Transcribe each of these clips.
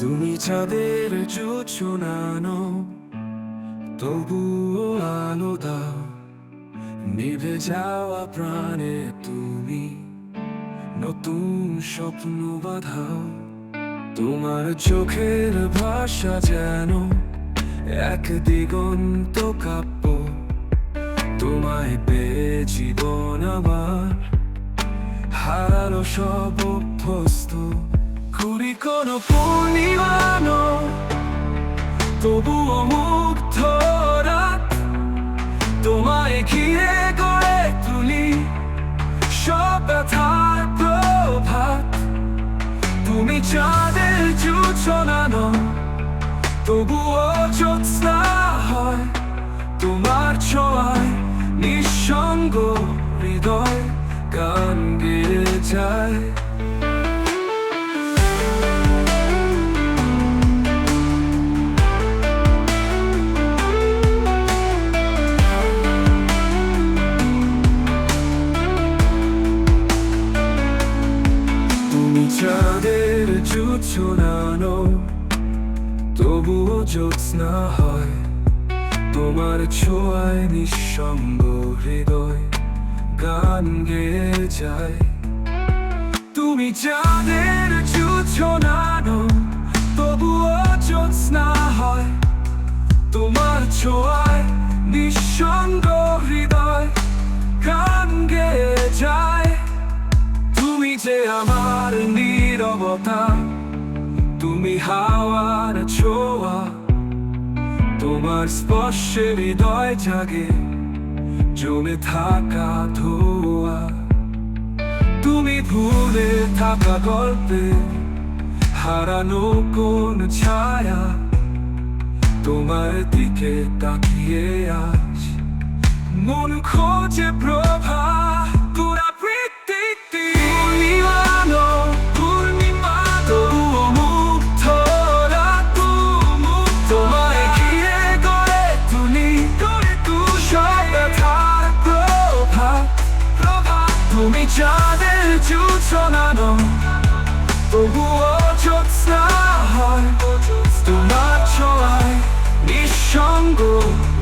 তুমি চাঁদের জোছনানো, তবুও আলো দাও নিভে যাওয়া প্রাণে। তুমি নতুন স্বপ্ন বাঁধাও, তোমার চোখের ভাষা যেন এক দিগন্ত কাব্য। তোমায় পেয়ে জীবন আমার হারালো সব অভ্যস্ত। ঘুরি কোনো পূর্ণিমানো, তবুও মুগ্ধ রাত। তোমায় ঘিরে গড়ে তুলি সব ব্যথার প্রভাত। তুমি চাঁদের জোছনানো, তবুও জ্যোৎস্না হয়। তোমার ছোঁয়ায় নিঃসঙ্গ হৃদয় গান গেয়ে যায়। তুমি চাঁদের জোছনানো, তবুও জ্যোৎস্না হয়। তোমার ছোঁয়ায় নিঃসঙ্গ হৃদয় গান গেয়ে যায়। তুমি চাঁদের জোছনানো, তবুও জ্যোৎস্না হয়। তোমার ছোঁয়ায় নিঃসঙ্গ হৃদয় গান গেয়ে যায়। তুমি যে আমার নীরবতা, তুমি হাওয়ার ছোঁয়া। তোমার স্পর্শে হৃদয় জাগে জমে থাকা ধোঁয়া। তুমি ভুলে থাকা গল্পে হারানো কোন ছায়া। তোমার দিকে তাকিয়ে আজ মন খোঁজে প্রভা। পুরা পৃথিবী পূর্ণিমানো, তবুও মুগ্ধ রাত। তোমায় ঘিরে গড়ে তুলি সব ব্যথার প্রভাত। তুমি চাঁদের জোছনানো, তবুও জ্যোৎস্না হয়। তোমার ছোঁয়ায় নিঃসঙ্গ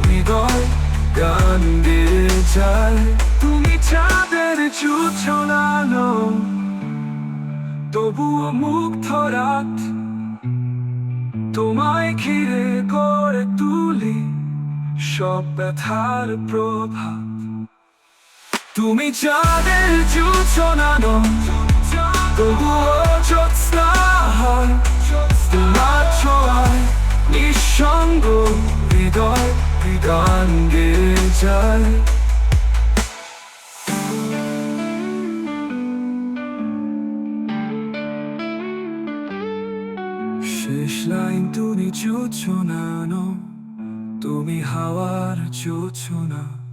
হৃদয় গান গেয়ে যায়। তুমি চাঁদের জোছনানো, তবুও মুগ্ধ রাত। তোমায় ঘিরে গড়ে তুলি সব ব্যথার প্রভাব। তুমি চাঁদের জোছনানো, তবুও জ্যোৎস্না হয়। তোমার ছোঁয়ায় নিঃসঙ্গ হৃদয় গান গেয়ে যায়। শেষ লাইন তুমি জোছনানো, তুমি হাওয়ার জোছনা।